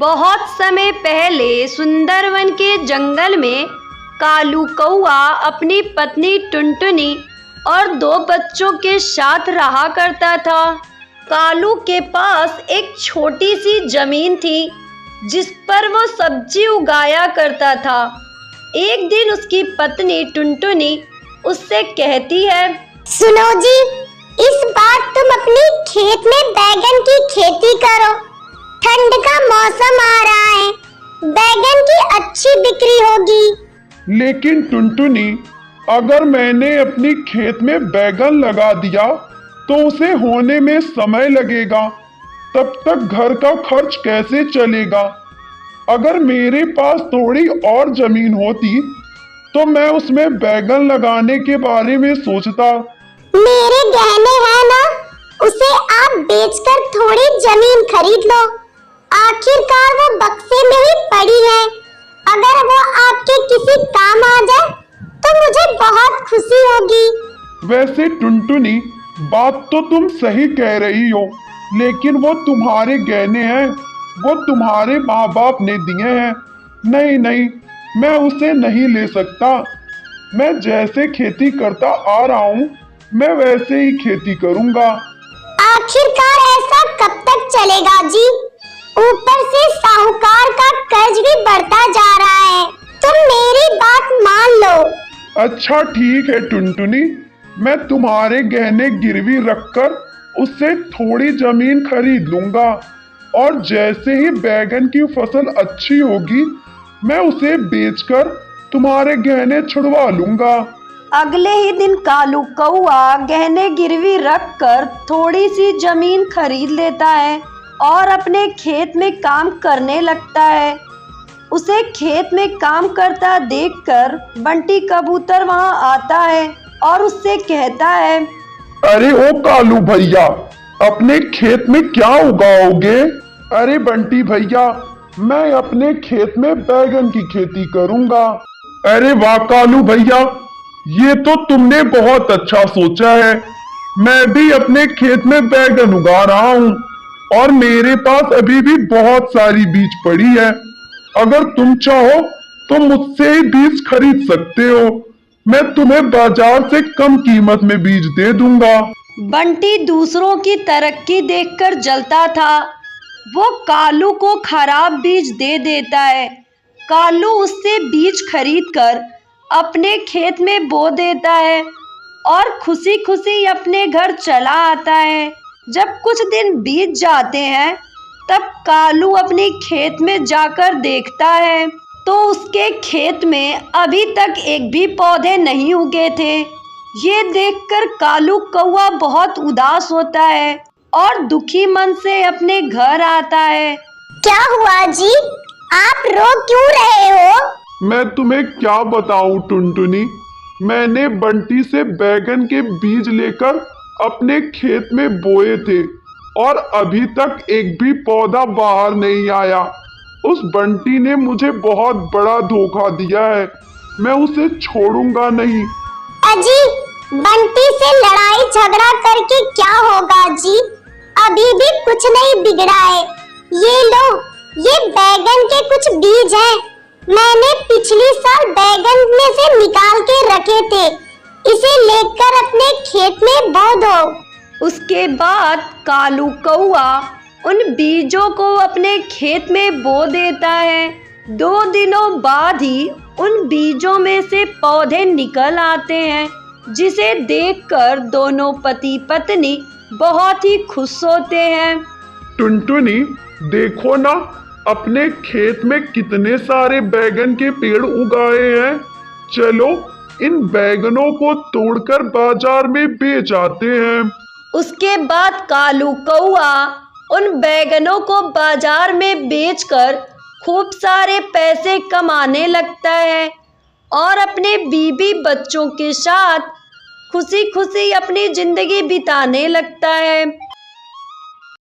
बहुत समय पहले सुंदरवन के जंगल में कालू कौआ अपनी पत्नी टुनटुनी और 2 बच्चों के साथ रहा करता था। कालू के पास एक छोटी सी जमीन थी जिस पर वो सब्जी उगाया करता था। एक दिन उसकी पत्नी टुनटुनी उससे कहती है, सुनो जी, इस बार तुम अपने खेत में बैगन की खेती करो। ठंड का मौसम आ रहा है, बैगन की अच्छी बिक्री होगी। लेकिन टुनटुनी, अगर मैंने अपनी खेत में बैगन लगा दिया तो उसे होने में समय लगेगा, तब तक घर का खर्च कैसे चलेगा। अगर मेरे पास थोड़ी और जमीन होती तो मैं उसमें बैगन लगाने के बारे में सोचता। मेरे गहने हैं ना, उसे आप बेचकर थोड़ी जमीन खरीद लो। आखिरकार वो बक्से में ही पड़ी है। अगर वो आपके किसी काम आ जाए तो मुझे बहुत खुशी होगी। वैसे टुनटुनी, बात तो तुम सही कह रही हो, लेकिन वो तुम्हारे गहने हैं, वो तुम्हारे माँ बाप ने दिए हैं। नहीं नहीं, मैं उसे नहीं ले सकता। मैं जैसे खेती करता आ रहा हूँ मैं वैसे ही खेती करूँगा। आखिरकार ऐसा कब तक चलेगा जी? ऊपर से साहूकार का कर्ज भी बढ़ता जा रहा है। तुम मेरी बात मान लो। अच्छा ठीक है टुनटुनी, मैं तुम्हारे गहने गिरवी रखकर उससे थोड़ी जमीन खरीद लूंगा और जैसे ही बैगन की फसल अच्छी होगी मैं उसे बेचकर तुम्हारे गहने छुड़वा लूंगा। अगले ही दिन कालू कौआ गहने गिरवी रखकर थोड़ी सी जमीन खरीद लेता है और अपने खेत में काम करने लगता है। उसे खेत में काम करता देखकर बंटी कबूतर वहां आता है और उससे कहता है, अरे ओ कालू भैया, अपने खेत में क्या उगाओगे? अरे बंटी भैया, मैं अपने खेत में बैगन की खेती करूंगा। अरे वाह कालू भैया, ये तो तुमने बहुत अच्छा सोचा है। मैं भी अपने खेत में बैगन उगा रहा हूँ और मेरे पास अभी भी बहुत सारी बीज पड़ी है। अगर तुम चाहो तो मुझसे ही बीज खरीद सकते हो। मैं तुम्हें बाजार से कम कीमत में बीज दे दूंगा। बंटी दूसरों की तरक्की देखकर जलता था। वो कालू को खराब बीज दे देता है। कालू उससे बीज खरीदकर अपने खेत में बो देता है और खुशी खुशी अपने घर चला आता है। जब कुछ दिन बीत जाते हैं तब कालू अपने खेत में जाकर देखता है तो उसके खेत में अभी तक एक भी पौधे नहीं उगे थे। ये देखकर कालू कौआ बहुत उदास होता है और दुखी मन से अपने घर आता है। क्या हुआ जी? आप रो क्यों रहे हो? मैं तुम्हें क्या बताऊं टुनटुनी, मैंने बंटी से बैगन के बीज लेकर अपने खेत में बोए थे और अभी तक एक भी पौधा बाहर नहीं आया। उस बंटी ने मुझे बहुत बड़ा धोखा दिया है, मैं उसे छोड़ूंगा नहीं। अजी, बंटी से लड़ाई झगड़ा करके क्या होगा जी? अभी भी कुछ नहीं बिगड़ा है। ये लो, ये बैगन के कुछ बीज हैं। मैंने पिछली साल बैगन में से निकाल के रखे थे। इसे लेकर अपने खेत में बो दो। उसके बाद कालू कौआ उन बीजों को अपने खेत में बो देता है। 2 दिनों बाद ही उन बीजों में से पौधे निकल आते हैं, जिसे देखकर दोनों पति पत्नी बहुत ही खुश होते हैं। टुनटुनी, देखो ना, अपने खेत में कितने सारे बैगन के पेड़ उगाए हैं। चलो इन बैगनों को तोड़कर बाजार में बेच आते हैं। उसके बाद कालू कौआ उन बैगनों को बाजार में बेचकर खूब सारे पैसे कमाने लगता है और अपने बीबी बच्चों के साथ खुशी खुशी अपनी जिंदगी बिताने लगता है।